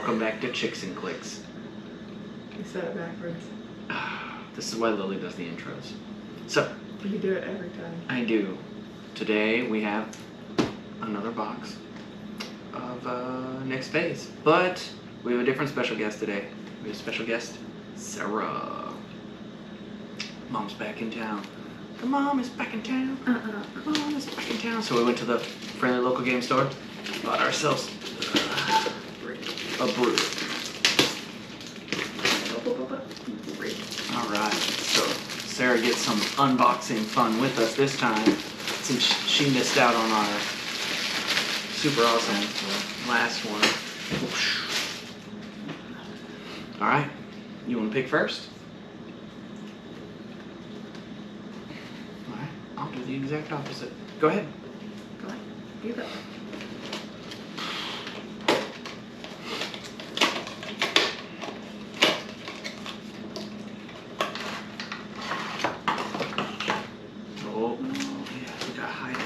welcome back to Clix-and-Chix. You said it backwards. This is why Lily does the intros. So, You do it every time. I do. Today we have another box of next phase, but we have a different special guest today. We have a special guest, Sara. Mom's back in town. Her mom is back in town. Mom is back in town. So we went to the friendly local game store, bought ourselves a brew. Alright, so Sara gets some unboxing fun with us this time, since she missed out on our super awesome last one. Alright, you want to pick first? Alright, I'll do the exact opposite. Go ahead. Go ahead. You go. Oh, yeah, we gotta hide it.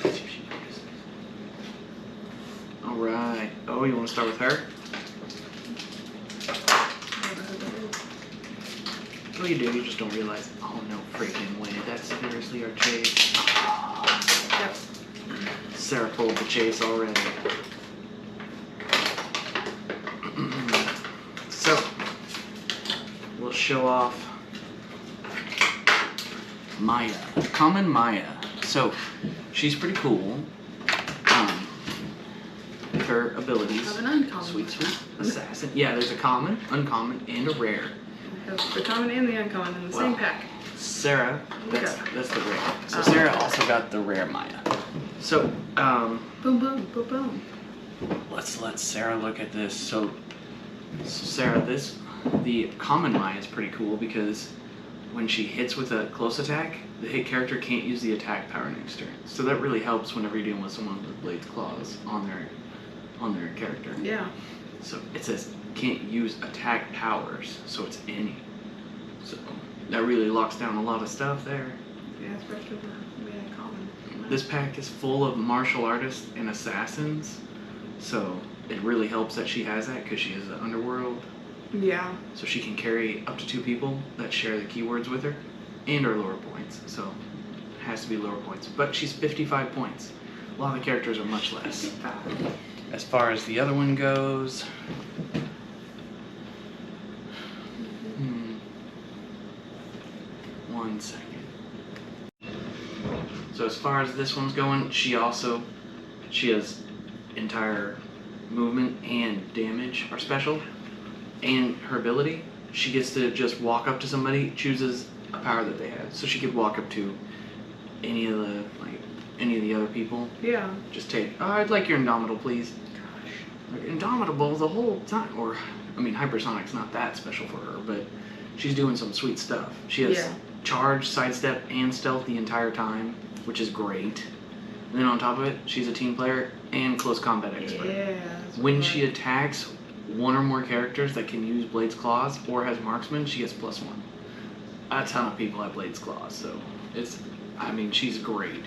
Let's see if she notices. Alright. Oh, you want to start with her? Oh, you do. You just don't realize. Oh, no freaking way. That's seriously our chase. Yep. Sara pulled the chase already. So, we'll show off Maya. Common Maya. So, she's pretty cool. With her abilities. Have an uncommon. Sweet assassin. Yeah, there's a common, uncommon, and a rare. I have the common and the uncommon in the same pack. Sara, that's the rare. So Sara also got the rare Maya. So, boom, boom, boom, boom. let's let Sara look at this. So Sara, the common Maya is pretty cool because when she hits with a close attack, the hit character can't use the attack power next turn. So that really helps whenever you're dealing with someone with Blade's Claws on their character. Yeah. So it says can't use attack powers, so it's any. So that really locks down a lot of stuff there. Yeah, especially for being uncommon. This pack is full of martial artists and assassins, so it really helps that she has that because she is the underworld. Yeah. So she can carry up to 2 people that share the keywords with her and her lower points. So it has to be lower points. But she's 55 points. A lot of the characters are much less. As far as the other one goes, one second. So as far as this one's going, she has entire movement and damage are special, and her ability, she gets to just walk up to somebody, chooses a power that they have. So she could walk up to any of the other people. Yeah. Just take, oh, I'd like your Indomitable, please. Gosh. Like, Indomitable the whole time. Or, I mean, Hypersonic's not that special for her, but she's doing some sweet stuff. She has charge, sidestep, and stealth the entire time, which is great. And then on top of it, she's a team player and close combat expert. Yeah. When she attacks one or more characters that can use Blade's Claws or has marksman, she gets +1. A ton of people have Blade's Claws, so she's great.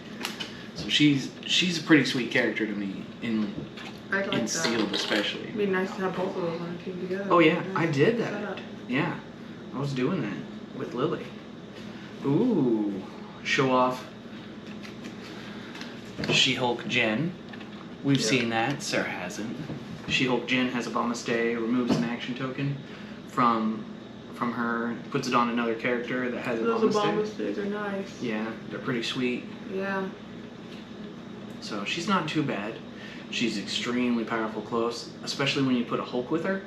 So she's a pretty sweet character to me in Sealed especially. It'd be nice to have both of those on a team together. Oh yeah, I did that. Yeah, I was doing that with Lily. Ooh, show off She-Hulk Jen. We've seen that. Sara hasn't. She-Hulk Jen has a Bomb Stay, removes an action token from her, puts it on another character that has a Bomb Stay. Those Bomb Stays are nice. Yeah, they're pretty sweet. Yeah. So she's not too bad. She's extremely powerful close, especially when you put a Hulk with her.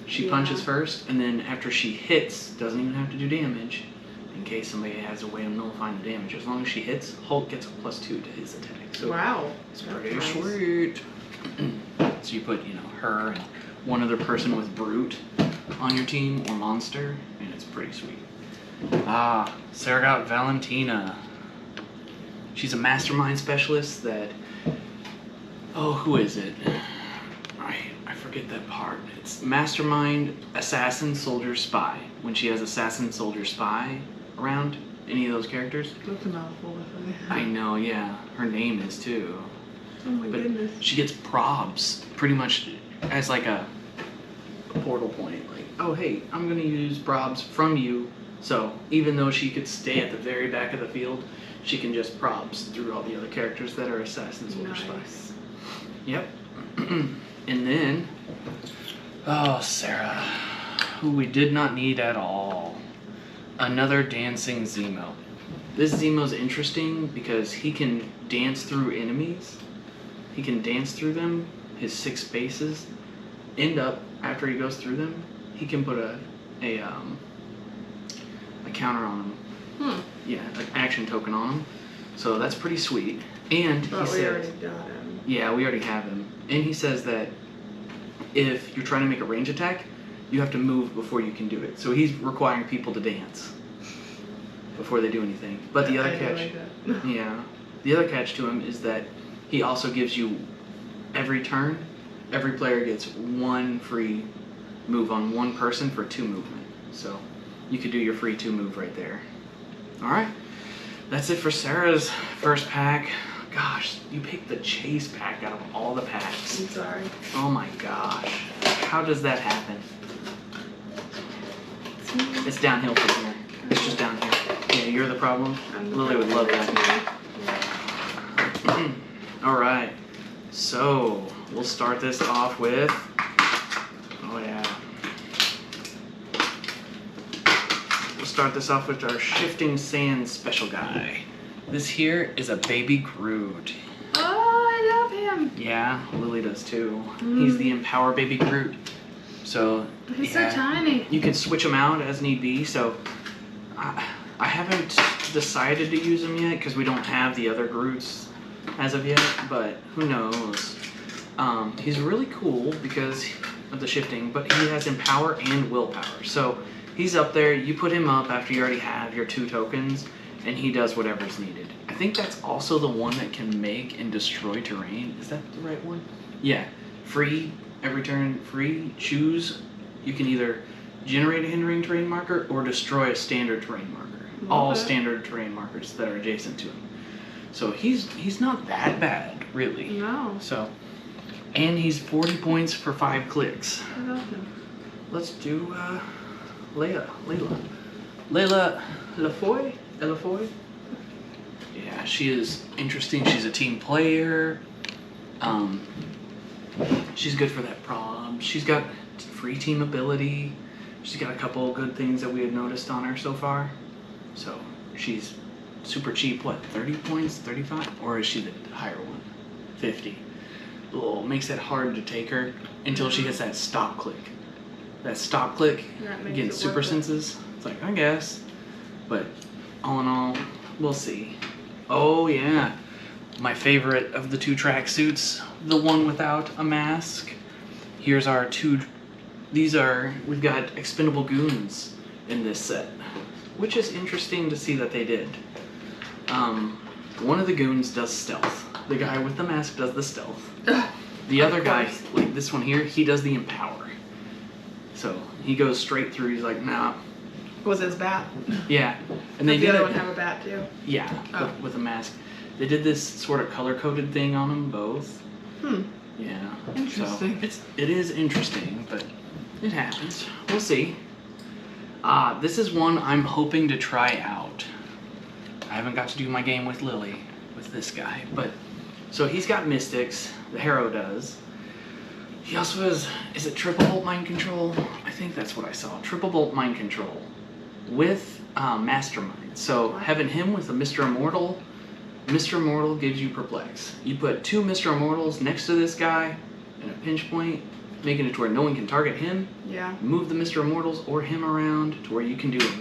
She punches first, and then after she hits, doesn't even have to do damage, in case somebody has a way of nullifying the damage. As long as she hits, Hulk gets a +2 to his attack. So wow. It's pretty sweet. So you put, her and one other person with Brute on your team, or Monster, and it's pretty sweet. Sara got Valentina. She's a mastermind specialist that... Oh, who is it? I forget that part. It's Mastermind, Assassin, Soldier, Spy. When she has Assassin, Soldier, Spy around, any of those characters. That's a mouthful. I know, yeah. Her name is too. Oh my but goodness. she gets probs pretty much as like a portal point. Like, oh hey, I'm gonna use probs from you. So even though she could stay at the very back of the field, she can just probs through all the other characters that are assassins with her spy. Nice. Yep. And then, oh, Sara, who we did not need at all. Another dancing Zemo. This Zemo's interesting because he can dance through enemies. He can dance through them, his 6 spaces. End up, after he goes through them, he can put a counter on them. Yeah, an action token on him. So that's pretty sweet. And But he we says, already got him. yeah, we already have him. And he says that if you're trying to make a range attack, you have to move before you can do it. So he's requiring people to dance before they do anything. But the other catch, yeah, the other catch to him is that he also gives you every turn, every player gets 1 free move on 1 person for 2 movement. So you could do your free 2 move right there. All right, that's it for Sara's first pack. Gosh, you picked the chase pack out of all the packs. I'm sorry. Oh my gosh. How does that happen? It's downhill from here. It's just down here. Yeah, you're the problem. Lily would love that. Alright. So, we'll start this off with... Oh yeah. We'll start this off with our Shifting Sand special guy. This here is a baby Groot. Oh, I love him. Yeah, Lily does too. He's the Empower Baby Groot. So He's yeah, so tiny. you can switch him out as need be. So I haven't decided to use him yet because we don't have the other Groots as of yet. But who knows? He's really cool because of the shifting, but he has Empower and Willpower. So he's up there. You put him up after you already have your 2 tokens. And he does whatever's needed. I think that's also the one that can make and destroy terrain. Is that the right one? Yeah. Free, every turn, free, choose. You can either generate a hindering terrain marker or destroy a standard terrain marker. All standard terrain markers that are adjacent to him. So he's not that bad, really. No. So, and he's 40 points for 5 clicks. I love him. Let's do Layla Lafoy? Elafoy? Yeah, she is interesting. She's a team player. She's good for that prob. She's got free team ability. She's got a couple good things that we had noticed on her so far. So she's super cheap. What, 30 points, 35? Or is she the higher one? 50. Oh, makes it hard to take her until she hits that stop click. That stop click, again, super senses. It's like, I guess. But all in all, we'll see. Oh yeah, my favorite of the 2 tracksuits, the one without a mask. Here's our 2, we've got expendable goons in this set, which is interesting to see that they did. One of the goons does stealth. The guy with the mask does the stealth. The other guy, like this one here, he does the empower. So he goes straight through, he's like, nah. Was his bat? Yeah, and Does the other one have a bat too? Yeah, with a mask. They did this sort of color-coded thing on them both. Yeah. Interesting. So it is interesting, but it happens. We'll see. This is one I'm hoping to try out. I haven't got to do my game with Lily, with this guy, but so he's got Mystics. The Hero does. He also has, is it Triple Bolt Mind Control? I think that's what I saw. Triple Bolt Mind Control with Mastermind. So having him with a Mr. Immortal, Mr. Immortal gives you Perplex. You put 2 Mr. Immortals next to this guy in a pinch point, making it to where no one can target him. Yeah. Move the Mr. Immortals or him around to where you can do a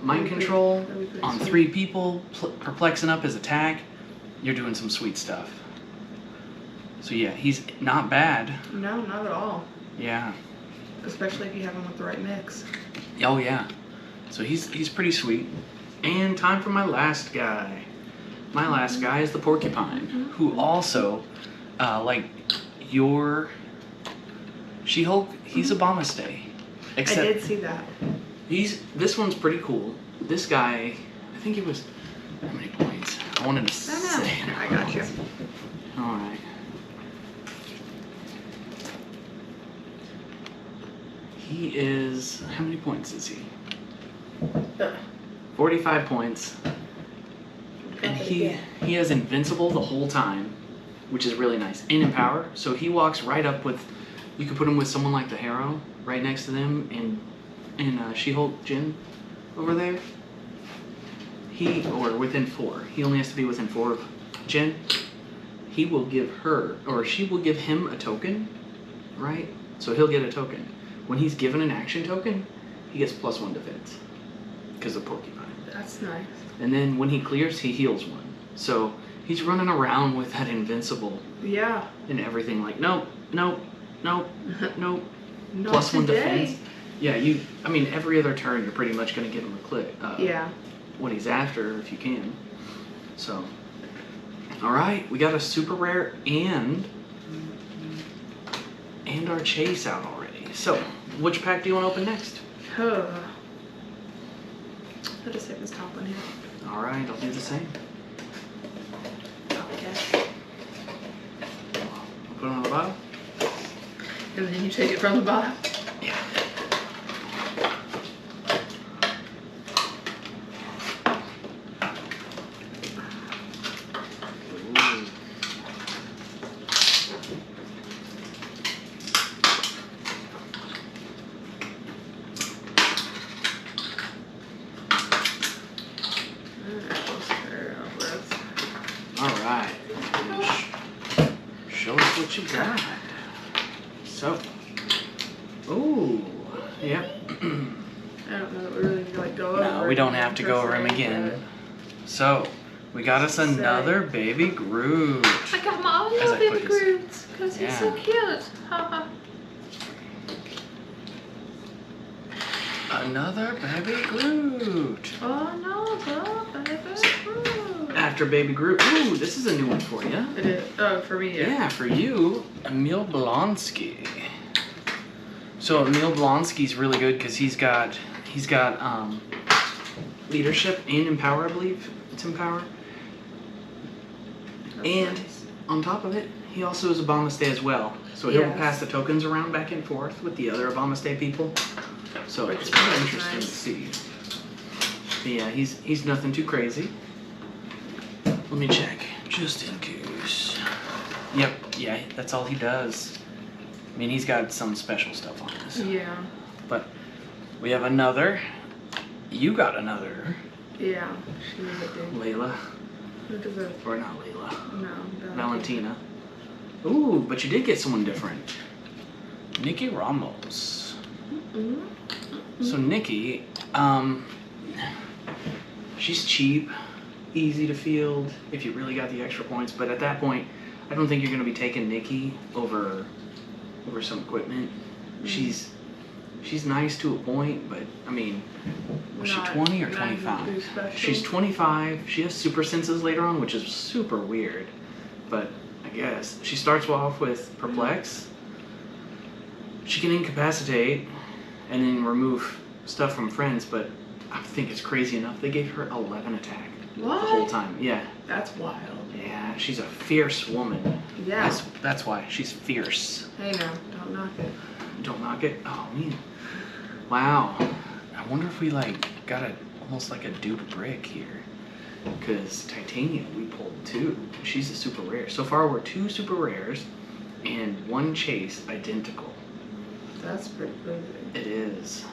Mind Control on 3 people, perplexing up his attack. You're doing some sweet stuff. So yeah, he's not bad. No, not at all. Yeah. Especially if you have him with the right mix. Oh yeah. So he's pretty sweet. And time for my last guy. My last guy is the Porcupine, who also, like your She-Hulk, he's Obama-stay. I did see that. This one's pretty cool. This guy, I think it was, how many points? I wanted to say. I got you. All right. He is. How many points is he? 45 points. And he has invincible the whole time, which is really nice. And empower. So he walks right up with. You could put him with someone like the Hero right next to them, and She-Hulk Jin over there. Or within 4. He only has to be within 4 of Jin. He will give her, or she will give him a token, right? So he'll get a token. When he's given an action token, he gets +1 defense because of Porcupine. That's nice. And then when he clears, he heals 1. So he's running around with that invincible. Yeah. And everything like nope, nope, nope, nope. Not +1 today. defense. Yeah, I mean, every other turn, you're pretty much going to give him a click. Yeah. What he's after, if you can. So, all right, we got a super rare and our chase out already. So, which pack do you want to open next? I'll just hit this top one here. All right, I'll do the same. Okay. I'll put it on the bottom. And then you take it from the bottom. Yeah. Alright, show us what you got. So, ooh, yep. I don't know that we really need to like go over. No, we don't have to go over him again. So, we got us another baby Groot. I got my own As little I baby put his- Groot because he's so cute. Haha. Another baby Groot. Oh no, baby Groot. After baby Groot, ooh, this is a new one for you. It is. Oh, for me, yeah. Yeah, for you, Emil Blonsky. So Emil Blonsky's really good because he's got leadership and empower, I believe. It's empower. That's And nice. on top of it, he also is Obama as well. So he'll Yes. pass the tokens around back and forth with the other Obama people. So Which it's is pretty nice. interesting to see. But yeah, he's nothing too crazy. Let me check, just in case. Yep, yeah, that's all he does. I mean, he's got some special stuff on this. Yeah. But we have another. You got another. Yeah. She was a dude. Layla. Who deserves? Or not Layla. No. Valentina. Ooh, but you did get someone different. Nikki Ramos. Mm-hmm. So Nikki, she's cheap, easy to field if you really got the extra points. But at that point, I don't think you're going to be taking Nikki over some equipment. She's nice to a point, but I mean, was she 20 or 25? She's 25. She has super senses later on, which is super weird. But I guess she starts off with perplex. She can incapacitate and then remove stuff from friends, but I think it's crazy enough. They gave her 11 attack What? the whole time. Yeah. That's wild. Yeah, she's a fierce woman. Yeah. That's why she's fierce. Hey now, don't knock it. Don't knock it. Oh man. Wow. I wonder if we like got almost like a dupe brick here. Because Titania we pulled 2. She's a super rare. So far we're 2 super rares and 1 chase identical. That's pretty crazy. It is.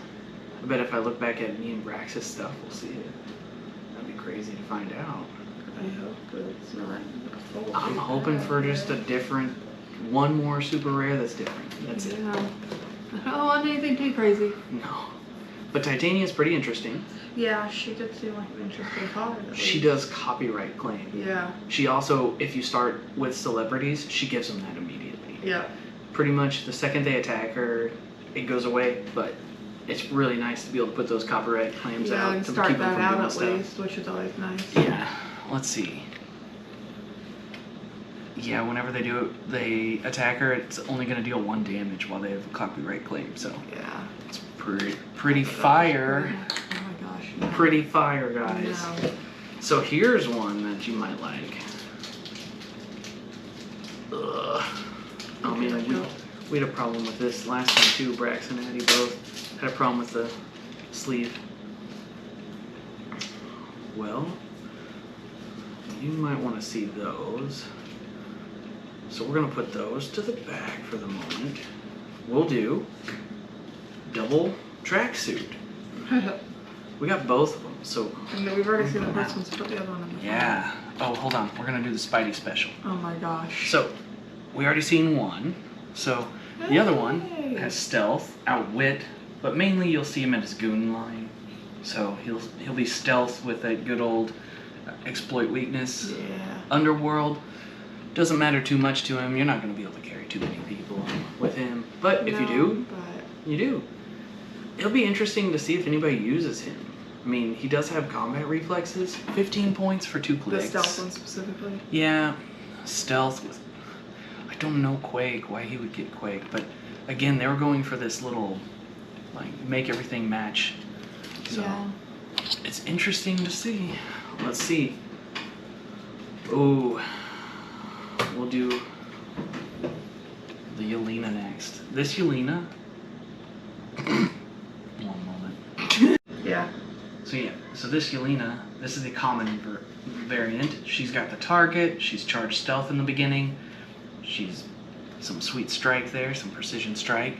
I bet if I look back at me and Brax's stuff, we'll see it. That'd be crazy to find out. I hope that it's not a full. I'm hoping for just a different, one more super rare that's different. That's it. Yeah. I don't want anything too crazy. No. But Titania's pretty interesting. Yeah, she did seem like an interesting card. She does copyright claim. Yeah. She also, if you start with celebrities, she gives them that immediately. Yeah. Pretty much the second they attack her, it goes away, but it's really nice to be able to put those copyright claims Yeah, out and to start keep them that from out doing at stuff. least, which is always nice. Yeah, let's see. Yeah, whenever they do it, they attack her, it's only going to deal 1 damage while they have a copyright claim, so Yeah. it's pretty fire. Oh my gosh. No. Pretty fire, guys. No. So here's one that you might like. Ugh. Oh man, we had a problem with this last time too. Braxton and Eddie both had a problem with the sleeve. Well, you might want to see those. So we're gonna put those to the back for the moment. We'll do double tracksuit. We got both of them, so. And then we've already seen the first one, so put the other one in the Yeah. Oh, hold on. We're gonna do the Spidey special. Oh my gosh. So, we already seen one. So, the other one has stealth, outwit, but mainly you'll see him at his goon line. So he'll be stealth with that good old exploit weakness. Yeah. Underworld doesn't matter too much to him. You're not gonna be able to carry too many people with him. But if you do, you do. It'll be interesting to see if anybody uses him. I mean, he does have combat reflexes. 15 points for 2 clicks. The stealth one specifically? Yeah, stealth with... I don't know Quake, why he would get Quake, but again, they were going for this little, like, make everything match. So, yeah. It's interesting to see. Let's see. Ooh, we'll do the Yelena next. This Yelena... One moment. Yeah. So yeah, so this Yelena, this is the common variant. She's got the target, she's charged stealth in the beginning, she's some sweet strike there, some precision strike.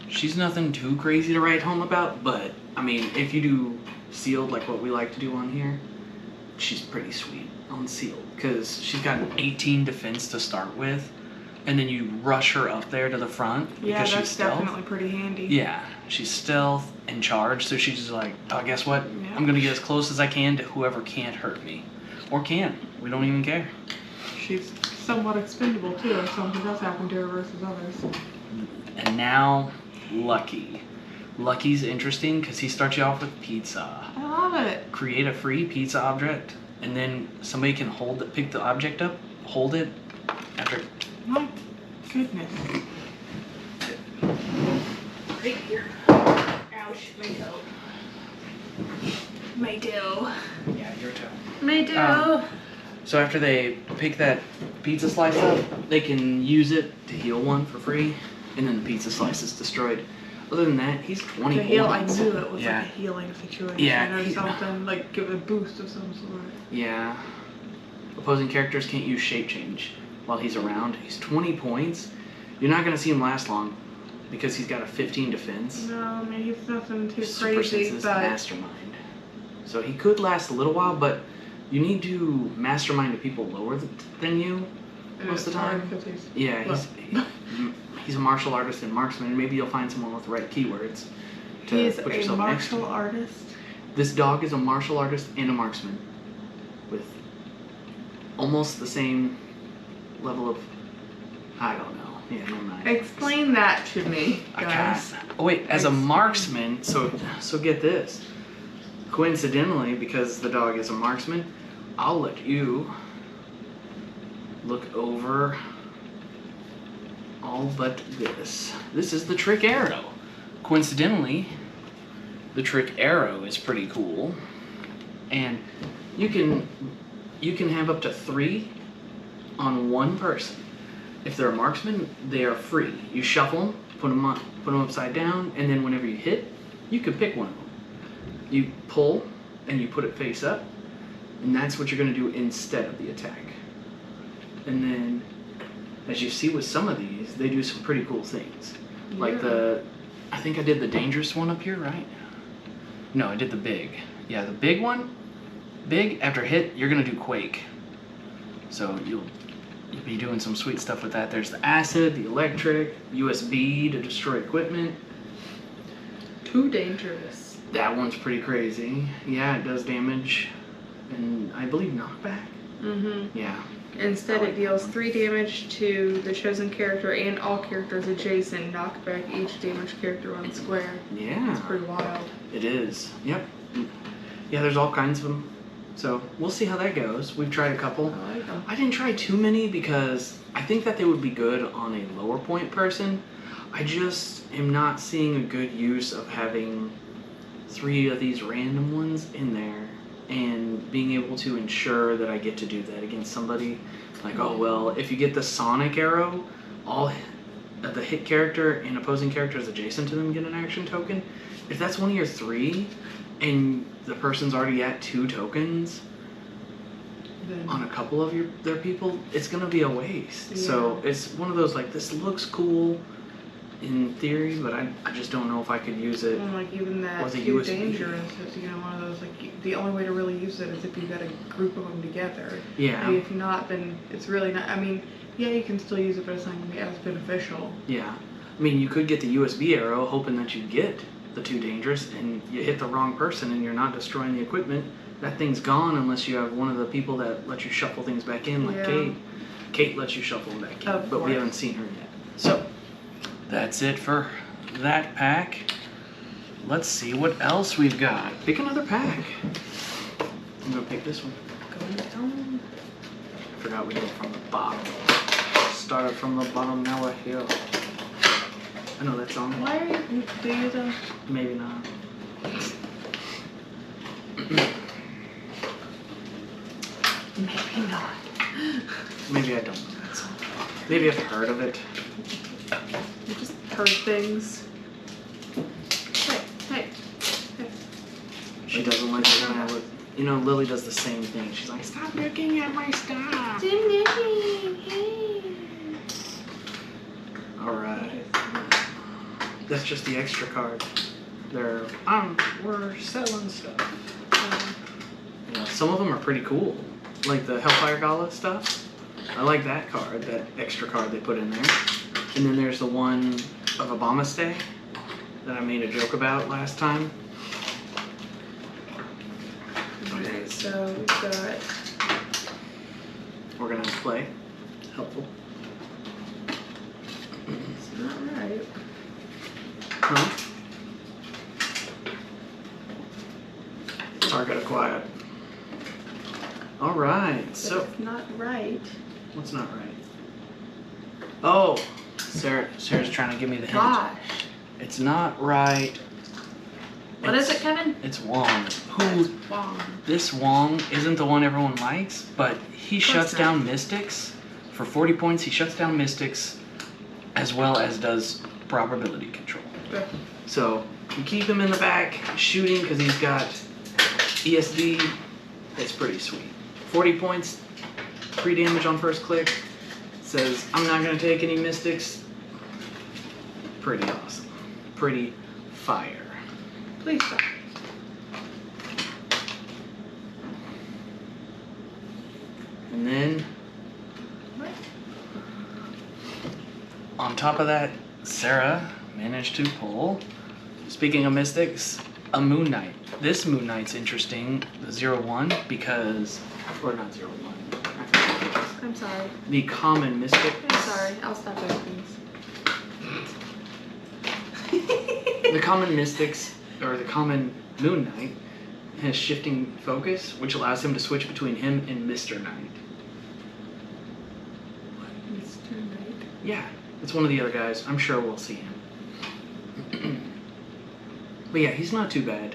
She's nothing too crazy to write home about, but I mean, if you do sealed like what we like to do on here, she's pretty sweet on sealed, because she's got an 18 defense to start with, and then you rush her up there to the front because she's stealth. Definitely pretty handy. Yeah, she's stealth and charged, so she's just like, oh, guess what? Yeah. I'm gonna get as close as I can to whoever can't hurt me. Or can. We don't even care. She's somewhat expendable too if something does happen to her versus others. And now, Lucky. Lucky's interesting because he starts you off with pizza. I love it. Create a free pizza object, and then somebody can pick the object up, hold it, after... My goodness. Right here. Ouch, my toe. My toe. Yeah, your toe. My toe. So after they pick that pizza slice up, they can use it to heal one for free, and then the pizza slice is destroyed. Other than that, he's 20 The heal, I points. knew it was Yeah. like a healing situation Yeah, or something, like give it a boost of some sort. Yeah. Opposing characters can't use shape change while he's around. He's 20 points. You're not going to see him last long because he's got a 15 defense. No, I mean, he's nothing too Super crazy, senses but mastermind. So he could last a little while, but you need to mastermind to people lower than you most of the time. Yeah, he's a martial artist and marksman, and maybe you'll find someone with the right keywords to he's put a yourself next to. martial artist. This dog is a martial artist and a marksman with almost the same level of, I don't know. Yeah, no mind. Explain that to me, I guys. can't. Oh wait, as a marksman, so get this. Coincidentally, because the dog is a marksman, I'll let you look over all but this. This is the trick arrow. Coincidentally, the trick arrow is pretty cool, and you can have up to 3 on one person. If they're a marksman, they are free. You shuffle them, put them upside down, and then whenever you hit, you can pick one of them. You pull and you put it face up, and that's what you're going to do instead of the attack. And then, as you see with some of these, they do some pretty cool things. Yeah. Like I think I did the dangerous one up here, right? No, I did the big. Yeah, the big one. Big, after hit, you're going to do Quake. So you'll be doing some sweet stuff with that. There's the acid, the electric, USB to destroy equipment. Too dangerous. That one's pretty crazy. Yeah, it does damage, and I believe knockback. Mm-hmm. Yeah. Instead, it deals 3 damage to the chosen character and all characters adjacent. Knockback each damaged character on square. Yeah. It's pretty wild. It is. Yep. Yeah, there's all kinds of them. So we'll see how that goes. We've tried a couple. I like them. I didn't try too many because I think that they would be good on a lower point person. I just am not seeing a good use of having 3 of these random ones in there and being able to ensure that I get to do that against somebody. Like, oh well, if you get the sonic arrow, all the hit character and opposing characters adjacent to them get an action token. If that's one of your 3, and the person's already at 2 tokens Then on a couple of their people, it's gonna be a waste. Yeah. So it's one of those, like, this looks cool in theory, but I just don't know if I could use it. And like even that Or the too USB. dangerous is, you know, one of those like the only way to really use it is if you've got a group of them together. Yeah. I mean, if not, then it's really not. I mean, yeah, you can still use it, but it's not gonna be as beneficial. Yeah. I mean, you could get the USB arrow hoping that you get the 2 dangerous, and you hit the wrong person and you're not destroying the equipment. That thing's gone unless you have one of the people that let you shuffle things back in, like Yeah. Kate. Kate lets you shuffle them back in, Of but we course. haven't seen her yet. So, that's it for that pack. Let's see what else we've got. Pick another pack. I'm gonna pick this one. Going down. I forgot we did from the bottom. Started from the bottom, now we're here. I know that song. Why are you do you though? Maybe not. Maybe not. Maybe I don't know that song. Maybe I've heard of it. You just heard things. Hey, hey, hey. She doesn't like it when I look. You know, Lily does the same thing. She's like, stop looking at my stuff. Alright. That's just the extra card. We're selling stuff. Yeah, some of them are pretty cool. Like the Hellfire Gala stuff. I like that card, that extra card they put in there. And then there's the one of Obama Stay that I made a joke about last time. Okay, so we've got We're gonna play. Helpful. it's not right. Huh? Sorry, got quiet. Alright, But so it's not right. what's not right? Oh, Sarah's trying to give me the hint. Gosh. It's not right. What is it, Kevin? It's Wong. Who? Wong. This Wong isn't the one everyone likes, but he shuts not. down Mystics. For 40 points, he shuts down Mystics as well as does probability control. Okay. So you keep him in the back shooting because he's got ESD. It's pretty sweet. 40 points, 3 damage on first click. Says, I'm not going to take any Mystics. Pretty awesome. Pretty fire. Please stop. And then What? on top of that, Sara managed to pull, speaking of Mystics, a Moon Knight. This Moon Knight's interesting, the 0-1, because, or not 0-1, I forget what it is. I'm sorry. The common Mystic. I'm sorry. I'll stop doing things. The common Mystics, or the common Moon Knight, has shifting focus, which allows him to switch between him and Mr. Knight. Mr. Knight. Yeah, it's one of the other guys. I'm sure we'll see him. But yeah, he's not too bad.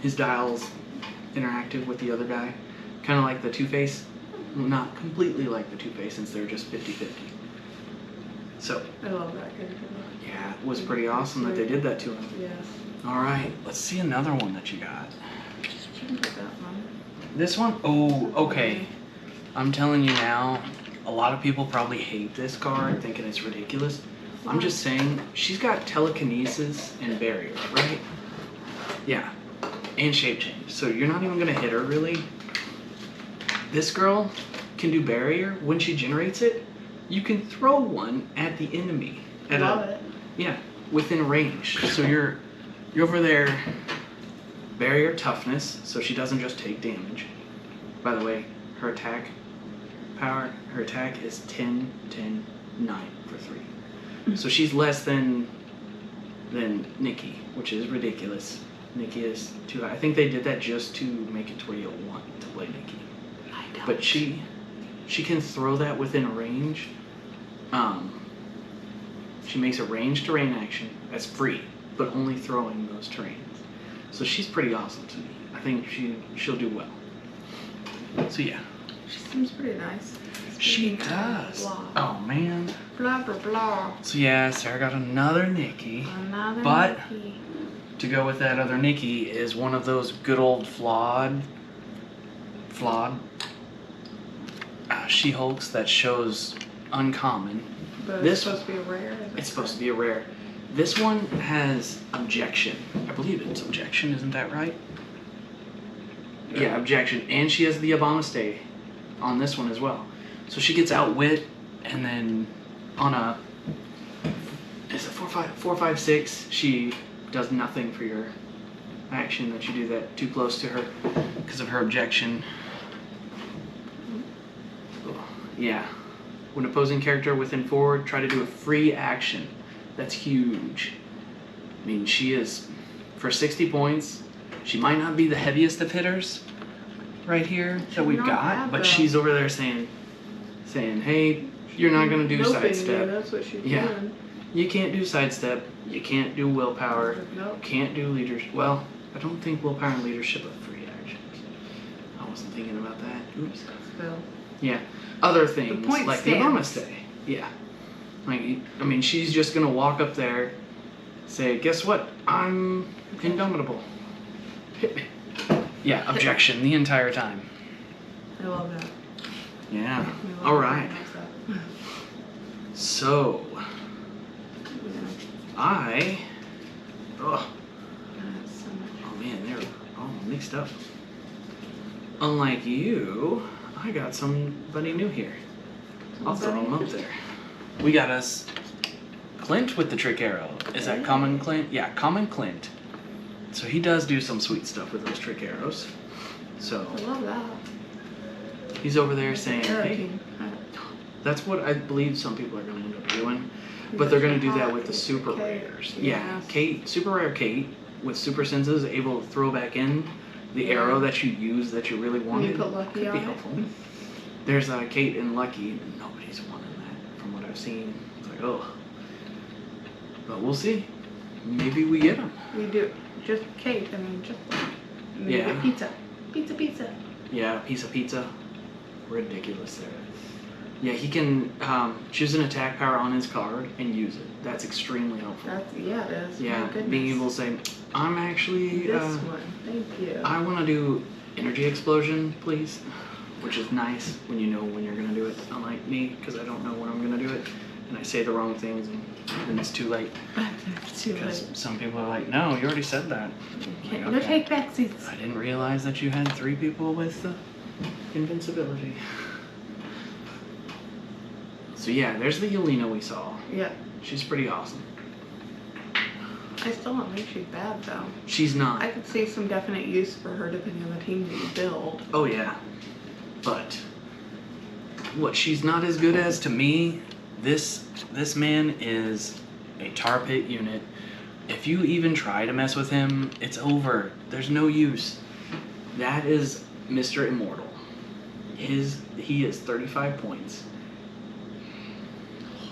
His dial's interactive with the other guy. Kind of like the Two-Face. Not completely like the Two-Face since they're just 50-50. So, I love that character. yeah, it was pretty awesome that they did that to him. Yes. Alright, let's see another one that you got. You can put that one. This one? Oh, okay. I'm telling you now, a lot of people probably hate this card, thinking it's ridiculous. I'm just saying, she's got telekinesis and barrier, right? Yeah, and shape change. So you're not even gonna hit her, really. This girl can do barrier. When she generates it, you can throw one at the enemy. Love it. Yeah, within range. So you're over there, barrier toughness, so she doesn't just take damage. By the way, her attack power, her attack is 10, 10, 9 for 3. So she's less than Nikki, which is ridiculous. Nikki is too high. I think they did that just to make it to where you want to play Nikki. I don't. But she can throw that within range. She makes a range terrain action that's free, but only throwing those terrains. So she's pretty awesome to me. I I think she'll do well. So yeah. She seems pretty nice. She Speaking of does. Blah. Oh man. Blah blah blah. So yeah, Sarah got another Nikki. Another But Nikki. to go with that other Nikki is one of those good old flawed She-Hulks that shows uncommon. But This- it's supposed to be a rare. It's supposed to be a rare. This one has objection. I believe it's objection, isn't that right? Yeah, objection. And she has the Obama stay on this one as well. So she gets outwit, and then on a, is it 4, 5, 6, she does nothing for your action that you do that too close to her because of her objection. Yeah. When opposing character within forward, try to do a free action. That's huge. I mean, she is, for 60 points, she might not be the heaviest of hitters right here that we've not got, bad, but though. she's over there saying, hey, you're not going to do Noping you, sidestep. that's what she's Yeah. doing. You can't do sidestep. You can't do willpower. Nope. Can't do leadership. Well, I don't think willpower and leadership are free actions. I wasn't thinking about that. Oops. Phil. Yeah. Other things point like the Obama stands. stay. Yeah. Like, I mean, she's just gonna walk up there, say, "Guess what? I'm indomitable. Hit me." Yeah. Objection the entire time. I love that. Yeah. I love All it. right. I like So that. I. Oh. That's so much. Oh man, they're all mixed up. Unlike you, I got somebody new here. I'll throw them up there. We got us Clint with the trick arrow. Is that common Clint? Yeah, common Clint. So he does do some sweet stuff with those trick arrows. So I love that. he's over there saying, Arrow hey, King. that's what I believe some people are going to end up doing. But they're going to do that with the super rares. Yeah, Yes. Kate, super rare Kate with super senses able to throw back in the Yeah. arrow that you use that you really When wanted. you put Lucky Could on be it. helpful. There's Kate and Lucky. Nobody's won in that from what I've seen. It's like, oh. But we'll see. Maybe we get them. We do. Just Kate. I mean, just like. And then you Yeah. get pizza. Pizza, pizza. Yeah, piece of pizza. Ridiculous there. Yeah, he can choose an attack power on his card and use it. That's extremely helpful. That's, yeah, it is. Yeah, My goodness. being able to say, I'm actually, This one. Thank you. I want to do energy explosion, please. Which is nice when you know when you're going to do it. Unlike me, because I don't know when I'm going to do it. And I say the wrong things and then it's too late. It's too Because late. some people are like, no, you already said that. Can't, Like, no okay. take back seats. I didn't realize that you had 3 people with invincibility. So yeah, there's the Yelena we saw. Yeah. She's pretty awesome. I still don't think she's bad though. She's not. I could see some definite use for her depending on the team that you build. Oh yeah. But what she's not as good as to me, this man is a tar pit unit. If you even try to mess with him, it's over. There's no use. That is Mr. Immortal. He is 35 points.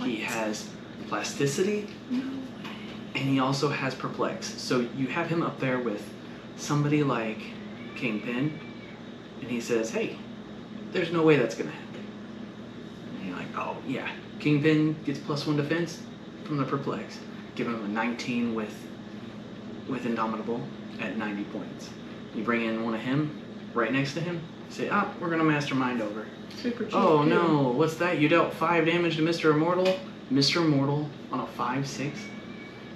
He has plasticity, No way. and he also has perplex. So you have him up there with somebody like Kingpin, and he says, hey, there's no way that's gonna happen. And you're like, oh yeah, Kingpin gets +1 defense from the perplex. Give him a 19 with Indomitable at 90 points. You bring in one of him right next to him, say, we're gonna mastermind over. Super cheap. Oh too. no, what's that? You dealt 5 damage to Mr. Immortal? Mr. Immortal on a 5/6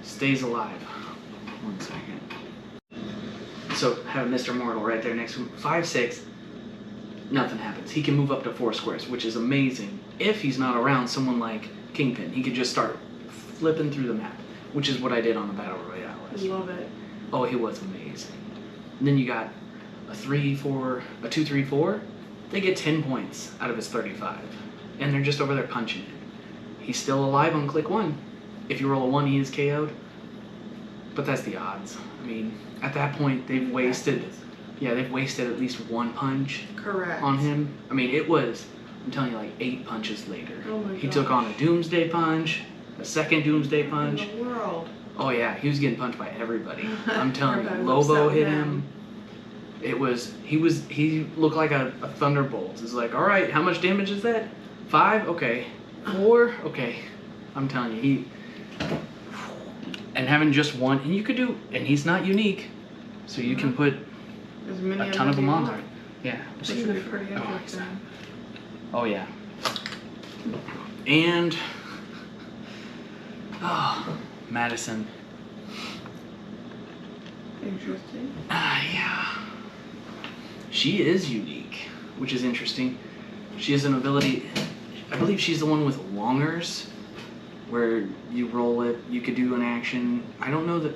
stays alive. 1 second. So have Mr. Immortal right there next to him. 5/6, nothing happens. He can move up to 4 squares, which is amazing. If he's not around someone like Kingpin, he could just start flipping through the map, which is what I did on the Battle Royale I last year. love it. Oh, he was amazing. And then you got a 2-3-4. They get 10 points out of his 35. And they're just over there punching him. He's still alive on click 1. If you roll a 1, he is KO'd. But that's the odds. I mean, at that point, they've wasted at least 1 punch Correct. on him. I mean, it was, I'm telling you, like 8 punches later. Oh my He gosh. took on a Doomsday Punch, a second Doomsday Punch. In the world. Oh yeah, he was getting punched by everybody. I'm telling you, Everybody was Lobo upset hit with him. he looked like a thunderbolt. It's like, all right, how much damage is that? 5? Okay. 4? Okay. I'm telling you, and having just one, and you could do, and he's not unique, so you can put As many a ton of them on there. there. Yeah. This should be pretty Oh, interesting. Oh yeah. And Madison. Interesting. Yeah. She is unique, which is interesting. She has an ability, I believe she's the one with Longers, where you roll it, you could do an action. I don't know that,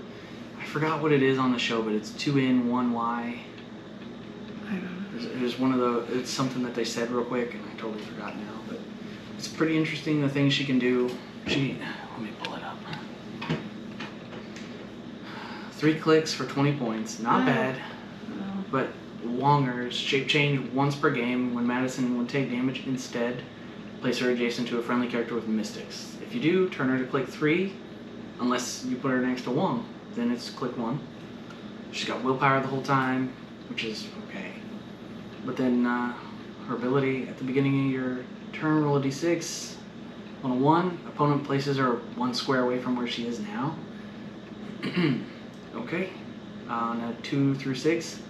I forgot what it is on the show, but it's 2N, 1Y. I don't know. It was one of the, it's something that they said real quick, and I totally forgot now, but it's pretty interesting the things she can do. Let me pull it up. 3 clicks for 20 points, not bad, No. but Longers, shape change once per game. When Madison would take damage instead, place her adjacent to a friendly character with Mystics. If you do, turn her to click 3, unless you put her next to Wong, then it's click 1. She's got willpower the whole time, which is okay. But then her ability at the beginning of your turn, roll a d6. On a 1, opponent places her 1 square away from where she is now. Okay. On a 2 through 6,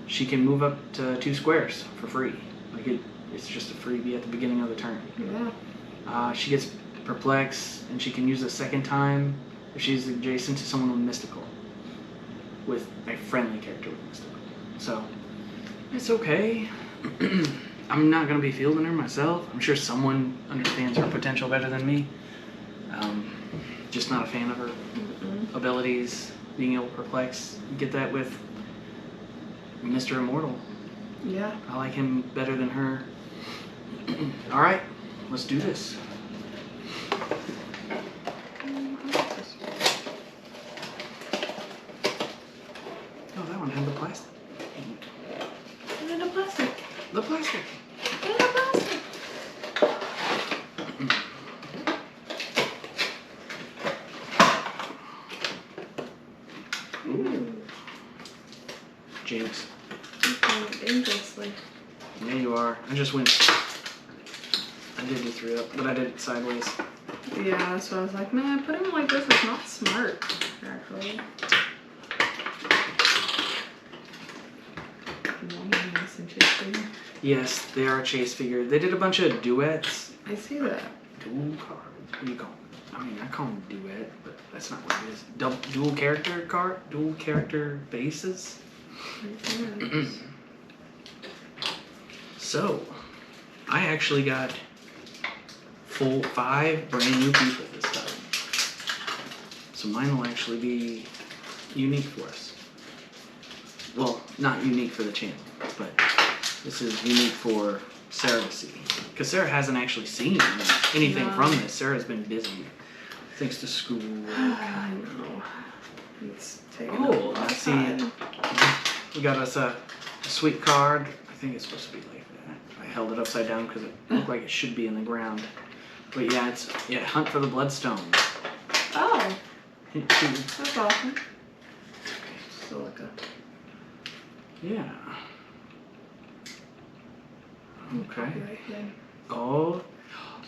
she can move up to 2 squares for free. Like it's just a freebie at the beginning of the turn. Yeah. She gets Perplex, and she can use a second time if she's adjacent to someone with Mystical, with a friendly character with Mystical. So it's okay. I'm not gonna be fielding her myself. I'm sure someone understands her potential better than me. Just not a fan of her abilities, being able to perplex. You get that with Mr. Immortal. Yeah. I like him better than her. All right, let's do this. Oh, that one had the plastic. And the plastic. The plastic. And the plastic. Ooh. Jinx. You're playing it dangerously. Yeah, you are. I just went. I did do 3 up, but I did it sideways. Yeah, so I was like, man, putting it like this is not smart, actually. Yes, they are a chase figure. They did a bunch of duets. I see that. Dual cards. What do you call them? I mean, I call them duet, but that's not what it is. Dual character card? Dual character bases? So, I actually got 5 brand new people this time. So mine will actually be unique for us. Well, not unique for the channel, but this is unique for Sara to see. Because Sara hasn't actually seen anything from this. Sara's been busy, thanks to school. I know. It's taking Oh, up a lot let's of see. time. We got us a sweet card. I think it's supposed to be like that. I held it upside down because it looked like it should be in the ground. But yeah, it's Hunt for the Bloodstone. Oh, Hint 2. that's awesome. Silica. Yeah. Okay. Right here. Oh,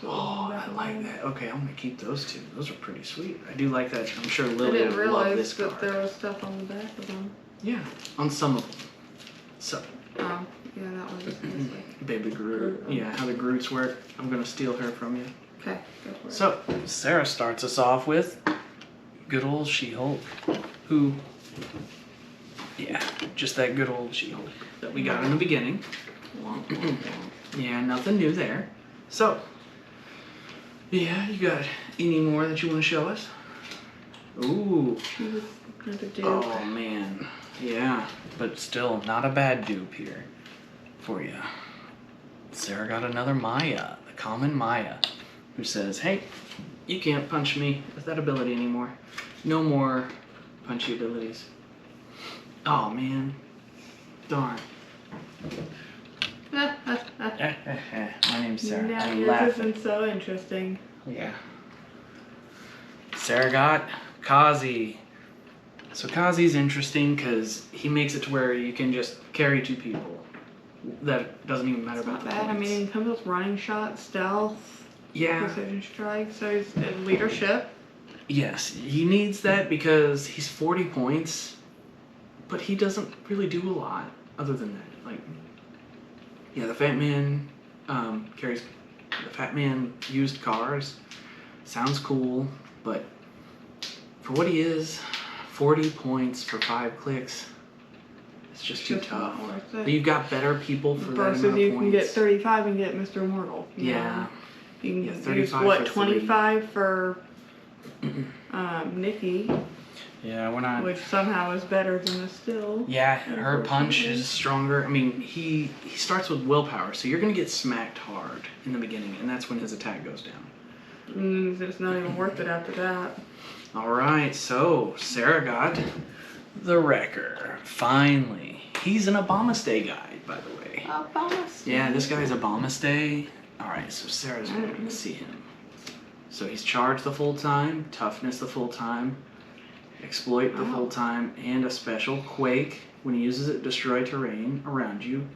So I like that. Okay, I'm gonna keep those 2. Those are pretty sweet. I do like that. I'm sure I Lily didn't will love realize this that card. there was stuff on the back of them. Yeah, on some of them. So, Oh, yeah, that one just has like. Baby Groot. Yeah, how the Groots work. I'm gonna steal her from you. Okay, go for it. So, Sara starts us off with good old She-Hulk, who, yeah, just that good old She-Hulk that we got in the beginning. Yeah, nothing new there. So, yeah, you got any more that you want to show us? Ooh. She was kind of dupe. Oh, man. Yeah, but still not a bad dupe here for you. Sara got another Maya, the common Maya, who says, hey, you can't punch me with that ability anymore. No more punchy abilities. Oh, man. Darn. My name's Sara. Now I'm yours laughing. isn't so interesting. Yeah. Sara got Kazi. So Kazi's interesting because he makes it to where you can just carry 2 people. That doesn't even matter It's about not the bad. I points. mean, it comes with running shot, stealth, Yeah. precision strike, so he's in leadership. Yes, he needs that because he's 40 points, but he doesn't really do a lot other than that. Like, yeah, the Fat Man carries the Fat Man used cars. Sounds cool, but for what he is, 40 points for 5 clicks. It's just too tough. Not worth But it. you've got better people for that Versus amount of you points. can get 35 and get Mr. Immortal. You Yeah. know? You can Yeah, use 35 what, for 25 for Nikki, Yeah, we're not. which somehow is better than the still. Yeah, her punch Unfortunately. is stronger. I mean, he starts with willpower, so you're gonna get smacked hard in the beginning, and that's when his attack goes down. It's not even worth it after that. All right, so Sara got the Wrecker. Finally, he's an Obamastay guy, by the way. Yeah, this guy's Obamastay. All right, so Sarah's going to see him. So he's charged the full time, toughness the full time, exploit the full time, and a special quake. When he uses it, destroy terrain around you.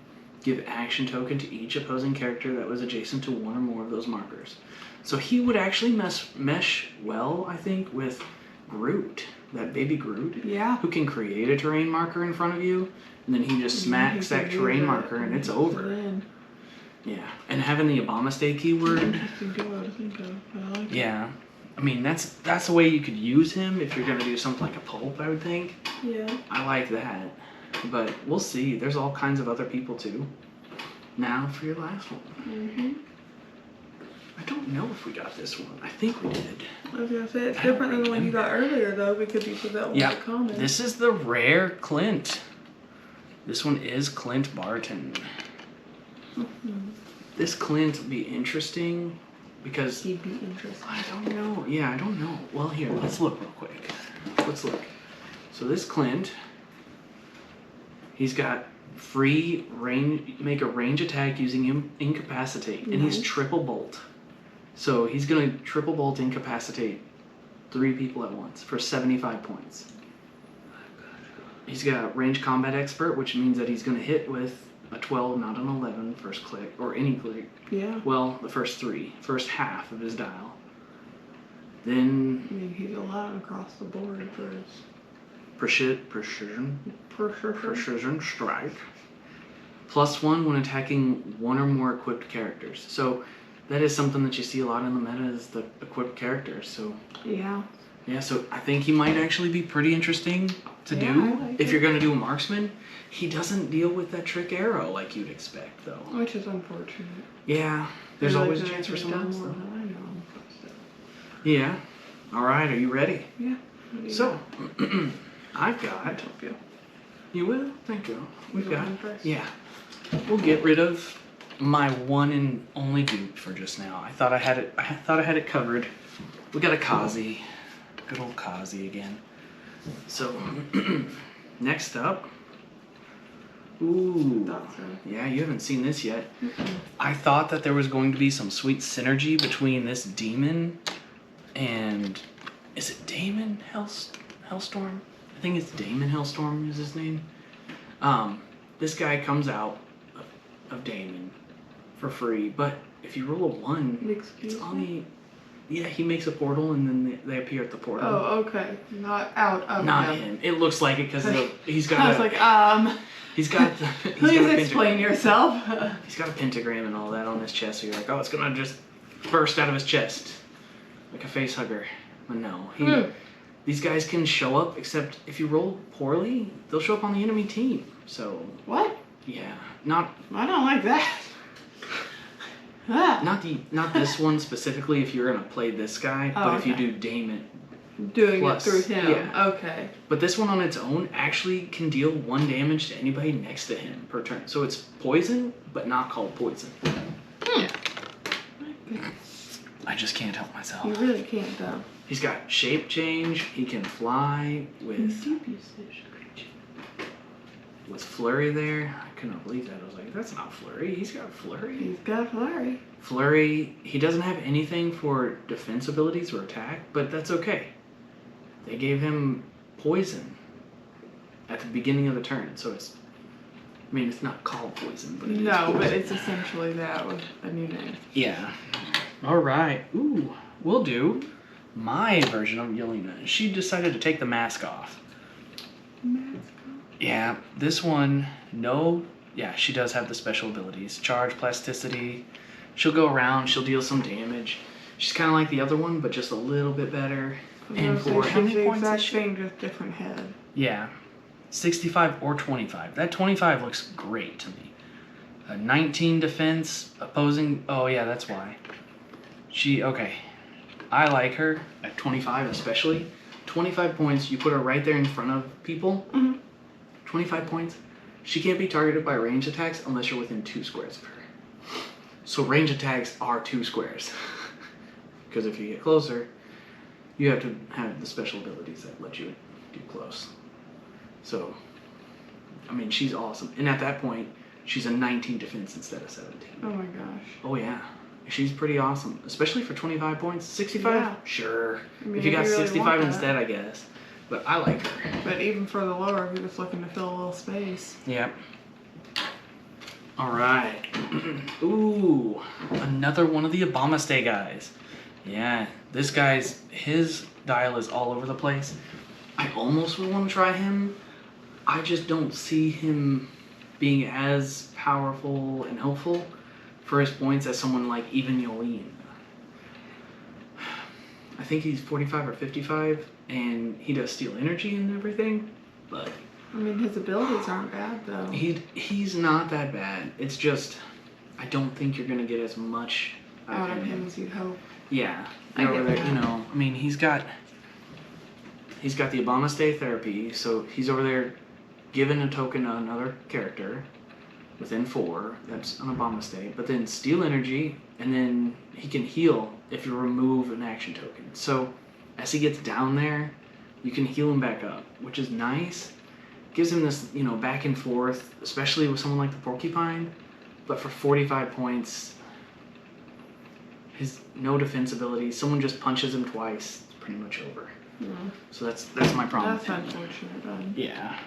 Give action token to each opposing character that was adjacent to one or more of those markers. So he would actually mesh well, I think, with Groot, that baby Groot, Yeah. who can create a terrain marker in front of you, and then he just smacks He can that use terrain it marker and it's puts over. it in. Yeah, and having the Obamastay keyword, Interesting duo to think of. I like it. yeah. I mean, that's the way you could use him if you're gonna do something like a pulp, I would think. Yeah. I like that, but we'll see. There's all kinds of other people too. Now for your last one. Mm-hmm. I don't know if we got this one. I think we did. I was gonna say it's different than the one you got earlier though, because you put that one Yeah, in the comments. this is the rare Clint. This one is Clint Barton. This Clint would be interesting because He'd be interesting. I don't know. Yeah, I don't know. Well, here, let's look real quick. Let's look. So this Clint, he's got free range, make a range attack using incapacitate, and he's Nice. triple bolt. So he's gonna triple bolt incapacitate 3 people at once for 75 points. He's got range combat expert, which means that he's gonna hit with a 12, not an 11 first click, or any click. Yeah. Well, the first half of his dial. I Then mean, he's allowed across the board for his precision strike. +1 when attacking one or more equipped characters. So that is something that you see a lot in the meta is the equipped characters. So Yeah. yeah, so I think he might actually be pretty interesting to Yeah, do I like if it. you're gonna do a marksman. He doesn't deal with that trick arrow like you'd expect though. Which is unfortunate. Yeah, there's Really always a good chance for at someone else more though. than I know. So, Yeah. All right, are you ready? yeah. What do you So, got? I've I got. hope you. You will? Thank you. We've You got. want one first? Yeah. We'll get rid of my one and only dupe for just now. I thought I had it covered. We got a Kazi. Good old Kazi again. So, next up. Ooh. Thought so. Yeah, you haven't seen this yet. I thought that there was going to be some sweet synergy between this demon and is it Damon Hellstorm? I think it's Damon Hellstorm is his name. This guy comes out of Damon for free, but if you roll a 1, Excuse it's on me? the he makes a portal and then they appear at the portal. Oh, okay. Not out of Not him. him. It looks like it because he's got. I was like, he's got. please explain yourself. He's got a pentagram and all that on his chest, so you're like, oh, it's gonna just burst out of his chest like a face hugger. But no, these guys can show up, except if you roll poorly, they'll show up on the enemy team. So What? yeah, not I don't like that. Ah. not this one specifically. If you're gonna play this guy, Oh, but if you okay. do Damon, Doing Plus, it through him. yeah. Okay. but this one on its own actually can deal 1 damage to anybody next to him per turn. So it's poison, but not called poison. Hmm. Yeah. I just can't help myself. You really can't though. He's got shape change. He can fly with flurry there. I could not believe that. I was like, that's not flurry. He's got flurry. He's got flurry. Flurry. He doesn't have anything for defense abilities or attack, but that's okay. They gave him poison, at the beginning of the turn. So it's, I mean, it's not called poison, but it is No, but poison. it's essentially that with a new name. Yeah. All right. Ooh, we'll do my version of Yelena. She decided to take the mask off. Yeah, this one, no. Yeah, she does have the special abilities. Charge, plasticity. She'll go around, she'll deal some damage. She's kind of like the other one, but just a little bit better. And for how many points is she? Same, just different head. Yeah, 65 or 25. That 25 looks great to me. 19 defense, opposing. Oh yeah, that's why. Okay. I like her at 25 especially. 25 points, you put her right there in front of people. 25 points. She can't be targeted by range attacks unless you're within 2 squares of her. So range attacks are 2 squares. Because if you get closer, you have to have the special abilities that let you do close. So, I mean, she's awesome. And at that point, she's a 19 defense instead of 17. Oh my gosh. Oh yeah. She's pretty awesome. Especially for 25 points. 65? Yeah. Sure. I mean, if you got really 65 instead, I guess. But I like her. But even for the lower, if you're just looking to fill a little space. Yep. Alright. Ooh. Another one of the Obama guys. Yeah. This guy's, his dial is all over the place. I almost would want to try him. I just don't see him being as powerful and helpful for his points as someone like even Yolene. I think he's 45 or 55, and he does steal energy and everything, but I mean, his abilities aren't bad though. he's not that bad. It's just I don't think you're gonna get as much Out of him as you'd hope. Yeah, I get over there, that. you know. I mean, he's got the Obama therapy, so he's over there giving a token to another character within 4. That's an Obama state. But then steal energy, and then he can heal if you remove an action token. So as he gets down there, you can heal him back up, which is nice. Gives him this, you know, back and forth, especially with someone like the Porcupine. But for 45 points, his no defense ability, someone just punches him twice, it's pretty much over. Yeah. So that's my problem. That's unfortunate, bud. Yeah.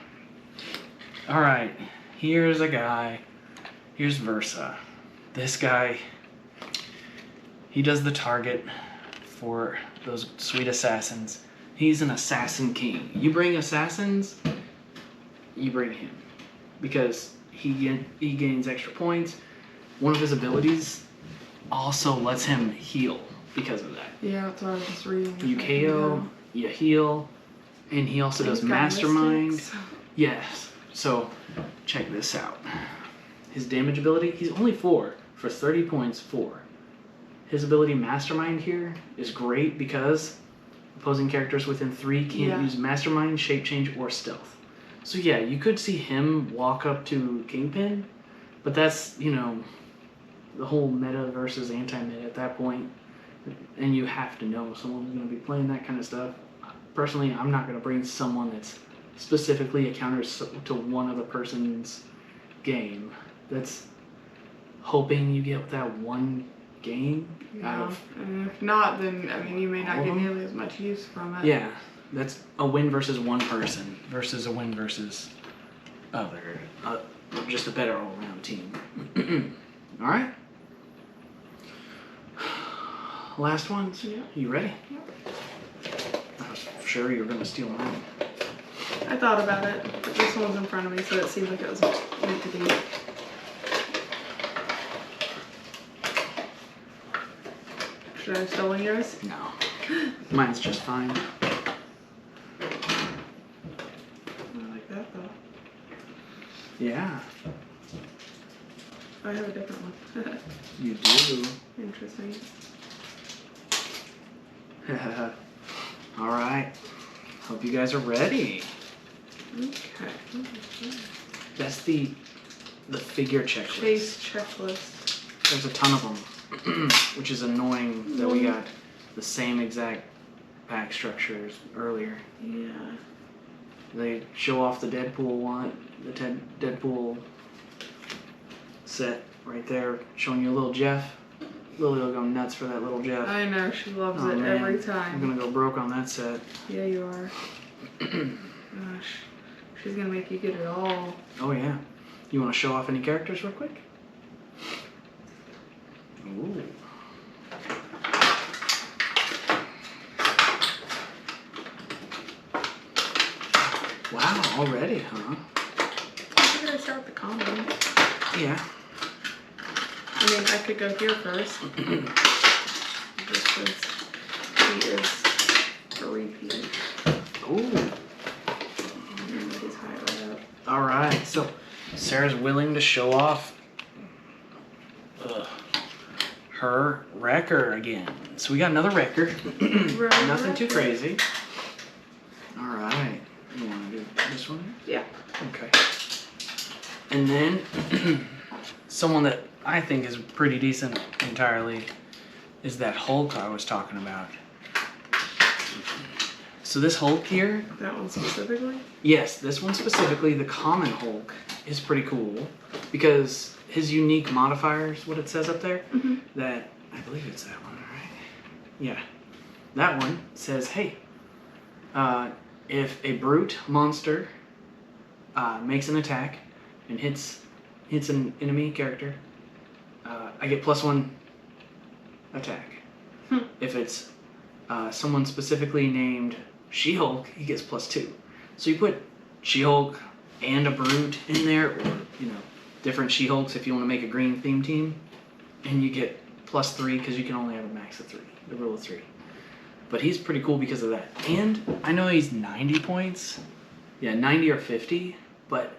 Alright, here's a guy. Here's Versa. This guy, he does the target for those sweet assassins. He's an assassin king. You bring assassins, you bring him. Because he gains extra points. One of his abilities also lets him heal because of that. Yeah, that's what I was just reading. You KO, you heal, and he also does He's got Mastermind. mystics. Yes. So, check this out. His damage ability, he's only 4 for 30 points, 4. His ability Mastermind here is great because opposing characters within 3 can't use Mastermind, Shape Change, or Stealth. So yeah, you could see him walk up to Kingpin, but that's, you know, the whole meta versus anti-meta at that point. And you have to know someone's going to be playing that kind of stuff. Personally, I'm not going to bring someone that's specifically a counter to one other person's game. That's hoping you get that one game out of. And if not, then I mean, you may not get nearly as much use from it. Yeah, that's a win versus one person versus a win versus other. Just a better all-around team. All right. Last ones. Yeah. You ready? Yep. I was sure you were gonna steal mine. I thought about it, but this one's in front of me, so it seemed like it was meant to be. Should I have stolen yours? No. Mine's just fine. I like that though. Yeah, I have a different one. you do. Interesting. All right. Hope you guys are ready. Okay. That's the figure checklist. Chase checklist. There's a ton of them, which is annoying that we got the same exact pack structures earlier. Yeah. They show off the Deadpool one, the Deadpool set right there, showing you a little Jeff. Lily will go nuts for that little Jeff. I know, she loves Oh, it man. every I'm time. gonna go broke on that set. Yeah, you are. Gosh. She's gonna make you get it all. Oh yeah. You want to show off any characters real quick? Ooh. Wow, already, huh? I gotta start with the common. Yeah. I mean, I could go here first. Just because he is a repeat. Ooh. He's high right up. All right, so Sarah's willing to show off her wrecker again. So we got another wrecker. Nothing too crazy. All right. You want to do this one? Yeah. Okay. And then someone that I think is pretty decent entirely is that Hulk I was talking about. So this Hulk here, That one specifically? yes, this one specifically, the common Hulk, is pretty cool because his unique modifiers, what it says up there, that, I believe it's that one, right? Yeah. That one says, hey, if a brute monster makes an attack and hits an enemy character, I get +1 attack. If it's someone specifically named She-Hulk, he gets +2. So you put She-Hulk and a brute in there, or different She-Hulks if you want to make a green theme team, and you get +3 because you can only have a max of 3, the rule of 3. But he's pretty cool because of that. And I know he's 90 points. Yeah, 90 or 50, but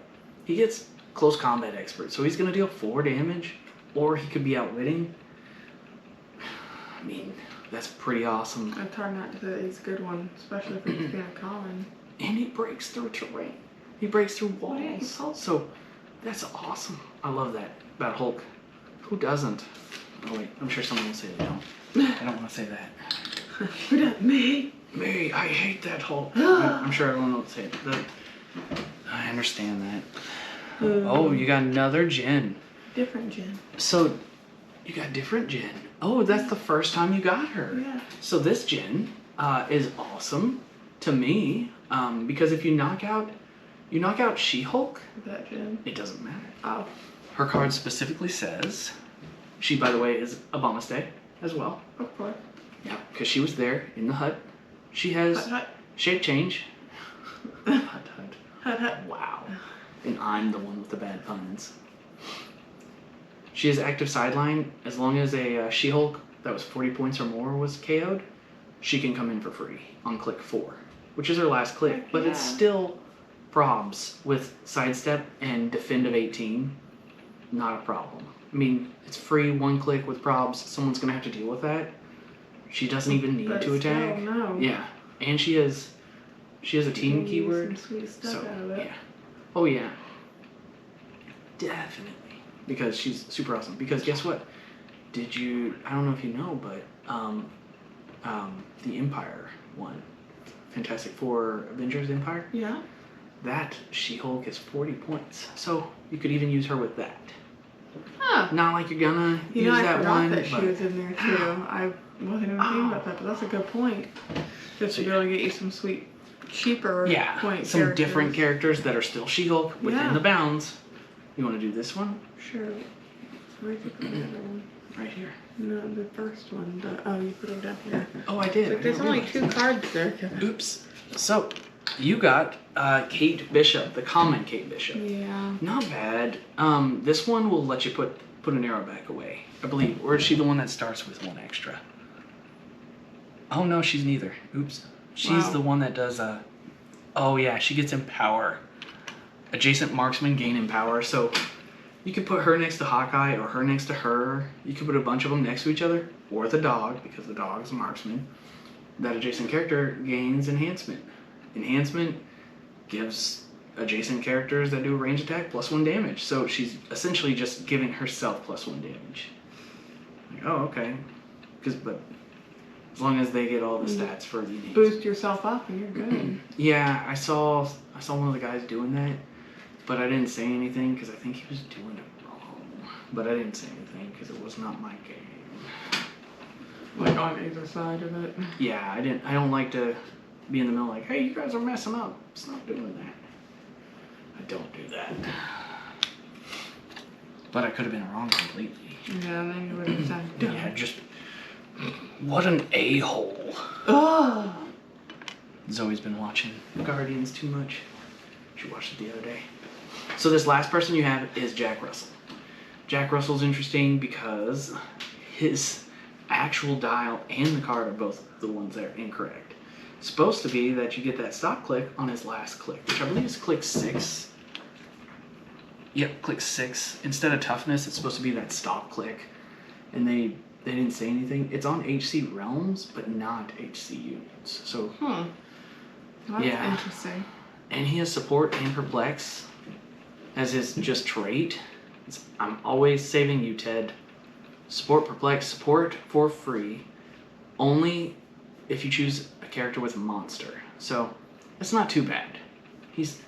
he gets close combat expert, so he's gonna deal 4 damage, or he could be outwitting. I mean, that's pretty awesome. It's hard not to say that he's a good one, especially if he's being a common. And he breaks through terrain. He breaks through walls. yeah, he's Hulk. So that's awesome. I love that about Hulk. Who doesn't? Oh wait, I'm sure someone will say they don't. I don't want to say that. Who does? Me? Me, I hate that Hulk. I'm sure everyone will say it. I understand that. Oh, you got another Jen. Different Jen. So, you got different Jen. Oh, that's the first time you got her. Yeah. So this Jen is awesome to me because if you knock out She-Hulk, That Jen. it doesn't matter. Oh. Her card specifically says, she by the way is Obama's Day as well. Of course. Yeah, because she was there in the hut. She has Hut, hut. shape change. Hut, hut. Hut, hut. Wow. And I'm the one with the bad puns. She has active sideline. As long as a She-Hulk that was 40 points or more was KO'd, she can come in for free on click 4, which is her last click. Heck But it's yeah. still probs with sidestep and defend of 18. Not a problem. I mean, it's free 1 click with probs. Someone's going to have to deal with that. She doesn't even need But to attack. Still, no. Yeah. And she has a team Use keyword. some sweet stuff So, out of it. yeah. Oh, yeah. Definitely. Because she's super awesome. Because guess what? I don't know if you know, but the Empire one, Fantastic Four Avengers Empire, Yeah. that She-Hulk is 40 points. So you could even use her with that. Huh. Not like you're gonna You use know, I that forgot one, that she but was in there too. I wasn't even thinking about that, but that's a good point. Just to be able to get you some sweet, cheaper yeah, point some characters. different characters that are still She-Hulk within Yeah. the bounds. You want to do this one? Sure. Where'd you put the other one? Right here. No, the first one. You put it down here. Oh, I did. Like, there's only 2 cards there. Oops. So, you got Kate Bishop, the common Kate Bishop. Yeah. Not bad. This one will let you put an arrow back away, I believe. Or is she the one that starts with 1 extra? Oh no, she's neither. Oops. She's Wow. the one that does oh yeah, she gets Empower. Adjacent marksman gain Empower. So you could put her next to Hawkeye or her next to her. You could put a bunch of them next to each other, or the dog, because the dog's a marksman. That adjacent character gains enhancement. Enhancement gives adjacent characters that do a range attack +1 damage. So she's essentially just giving herself +1 damage. Like, oh, okay. But as long as they get all the stats for the enhancement. Boost yourself up and you're good. Yeah, I saw one of the guys doing that, but I didn't say anything because I think he was doing it wrong. But I didn't say anything because it was not my game. Like on either side of it. Yeah, I don't like to be in the middle like, hey, you guys are messing up. Stop doing that. don't do that. But I could have been wrong completely. Yeah, then you would have said Yeah, just what an a-hole. Oh. Zoe's been watching Guardians too much. She watched it the other day. So this last person you have is Jack Russell. Jack Russell's interesting because his actual dial and the card are both the ones that are incorrect. It's supposed to be that you get that stop click on his last click, which I believe is Clix-6. Yep, Clix-6. Instead of toughness, it's supposed to be that stop click. And they didn't say anything. It's on HC realms, but not HC units. So, That's yeah. interesting. And he has support and perplex as his just trait. I'm always saving you, Ted. Support, perplex, support for free. Only if you choose a character with a monster. So, it's not too bad. He's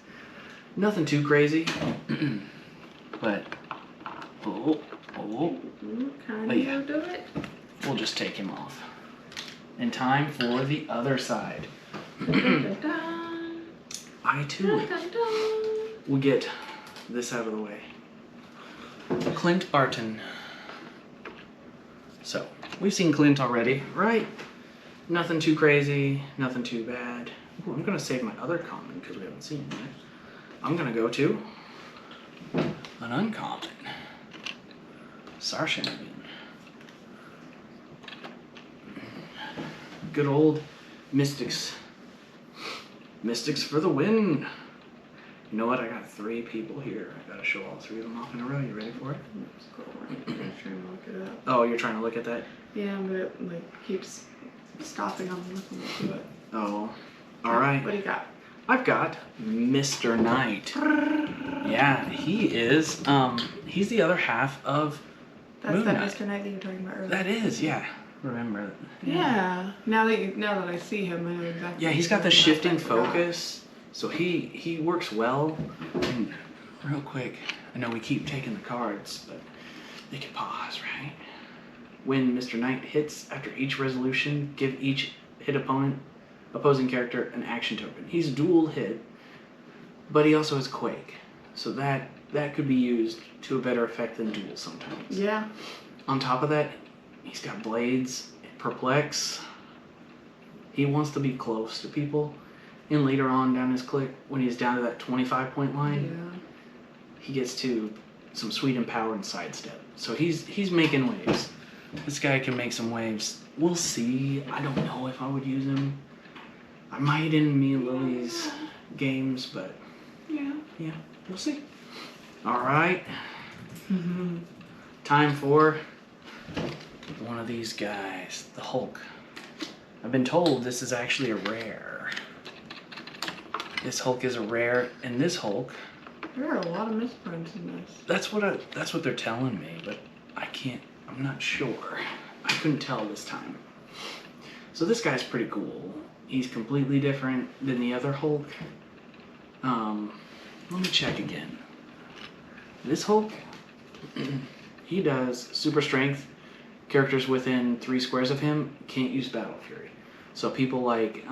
nothing too crazy. But, Can But you yeah. do it? we'll just take him off. And time for the other side. Dun, I too dun, dun. will get this out of the way. Clint Barton. So, we've seen Clint already, right? Nothing too crazy, nothing too bad. Ooh, I'm gonna save my other common because we haven't seen him yet. I'm gonna go to an uncommon. Sarshan. Good old Mystics. Mystics for the win. You know what? I got 3 people here. I gotta show all 3 of them off in a row. You ready for it? Let's go right. I'm trying to look it up. Oh, you're trying to look at that? Yeah, but it keeps stopping on looking into it. Oh, all right. What do you got? I've got Mr. Knight. Yeah, he is. He's the other half of That's Moon that Knight. Mr. Knight that you were talking about earlier. That is, yeah. Remember. Yeah. Now that I see him, I know exactly. Yeah, he's got the what shifting I forgot. focus, so he works well. And real quick, I know we keep taking the cards, but they can pause, right? When Mr. Knight hits after each resolution, give each hit opposing character an action token. He's dual hit, but he also has Quake, so that could be used to a better effect than dual sometimes. Yeah. On top of that, he's got blades, perplex. He wants to be close to people. And later on down his click, when he's down to that 25-point line, Yeah. he gets to some sweet and power and sidestep. So he's making waves. This guy can make some waves. We'll see. I don't know if I would use him. I might in Mia Lily's games, but Yeah. we'll see. All right. Time for one of these guys, the Hulk. I've been told this is actually a rare. This Hulk is a rare, and this Hulk, There are a lot of misprints in this. that's what they're telling me, but I'm not sure. I couldn't tell this time. So this guy's pretty cool. He's completely different than the other Hulk. Let me check again. This Hulk, he does super strength. Characters within 3 squares of him can't use Battle Fury. So people like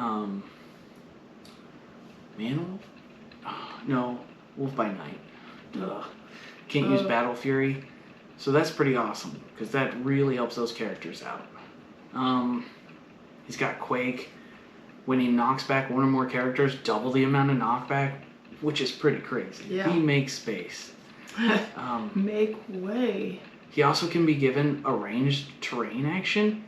Man-Wolf? No, Wolf by Night. Can't use Battle Fury. So that's pretty awesome, because that really helps those characters out. He's got Quake. When he knocks back one or more characters, double the amount of knockback, which is pretty crazy. Yeah. He makes space. Make way. He also can be given a ranged terrain action,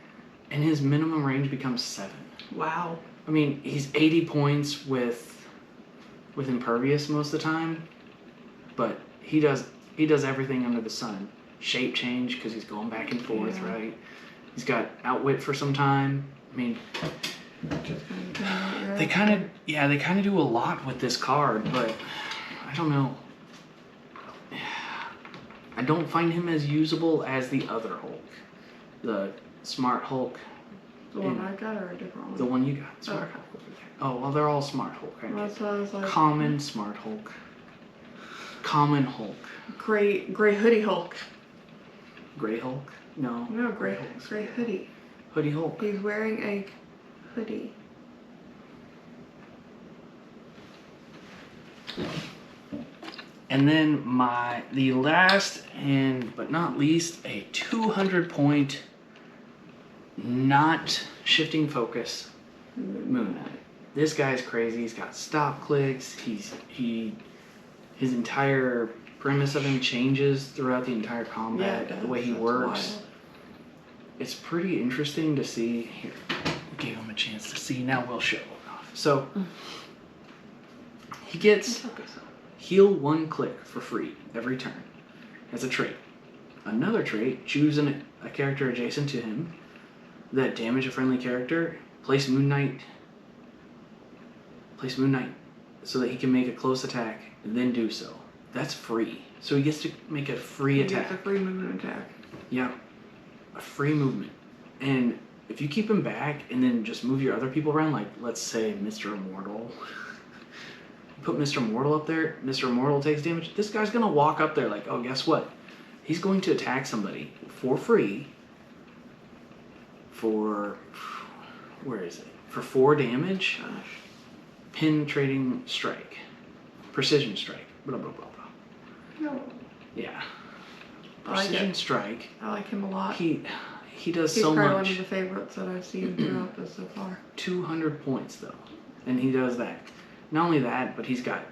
and his minimum range becomes 7. Wow. I mean, he's 80 points with impervious most of the time, but he does everything under the sun. Shape change because he's going back and forth, Yeah. right? He's got outwit for some time. I mean, they kind of do a lot with this card, but I don't know. I don't find him as usable as the other Hulk, the Smart Hulk. The one I got or a different one? The one you got, Smart Oh. Hulk over there. Oh, well, they're all Smart Hulk, aren't they? That's what I was like. Common Smart Hulk. Common Hulk. Gray hoodie Hulk. Gray Hulk? No. No, gray hoodie. Hoodie Hulk. He's wearing a hoodie. And then the last and but not least, a 200 point not shifting focus Moon Knight. This guy's crazy. He's got stop clicks. His entire premise of him changes throughout the entire combat. The way he works. Wild. It's pretty interesting to see. Here, we gave him a chance to see. Now we'll show it off. So he gets heal 1 click for free every turn as a trait. Another trait, choose a character adjacent to him that damage a friendly character. Place Moon Knight so that he can make a close attack and then do so. That's free. So he gets to make a free attack. He gets a free movement attack. Yeah. A free movement. And if you keep him back and then just move your other people around, like let's say Mr. Immortal. Put Mr. Immortal up there, Mr. Immortal takes damage. This guy's gonna walk up there like, oh, guess what? He's going to attack somebody for free for, where is it? For 4 damage. Penetrating strike. Precision strike. Blah, blah, blah, blah. No. Yeah. I like Precision it. strike. I like him a lot. He does He's so probably much. one of the favorites that I've seen throughout this so far. 200 points though. And he does that. Not only that, but he's got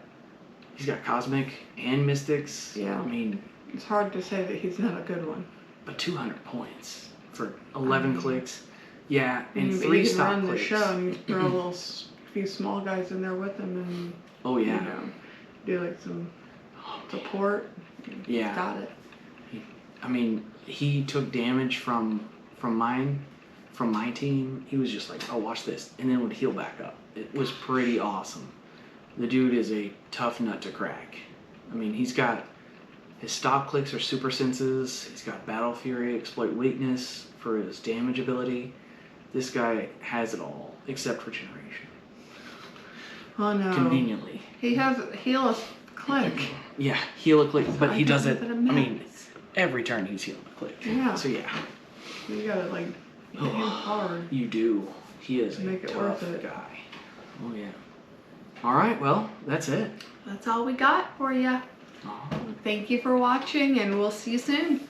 Cosmic and Mystics. Yeah. I mean, It's hard to say that he's not a good one. but 200 points for 11 clicks. Yeah, I and mean, 3 you can stop run the clicks. show and you throw a little few small guys in there with him and Oh yeah. you know, do like some support. Yeah. Got it. I mean, he took damage from my team. He was just like, oh, watch this, and then would heal back up. It was pretty awesome. The dude is a tough nut to crack. I mean, he's got his stop clicks are super senses. He's got Battle Fury, exploit weakness for his damage ability. This guy has it all except for generation. Oh no. Conveniently. He has heal a click. Yeah, heal a click, but he does it. I I mean, every turn he's healing a click. Yeah. So yeah. You gotta like hit him hard. You do. He is Make a it tough worth it. guy. Oh yeah. All right. Well, that's it. That's all we got for you. Oh. Thank you for watching and we'll see you soon.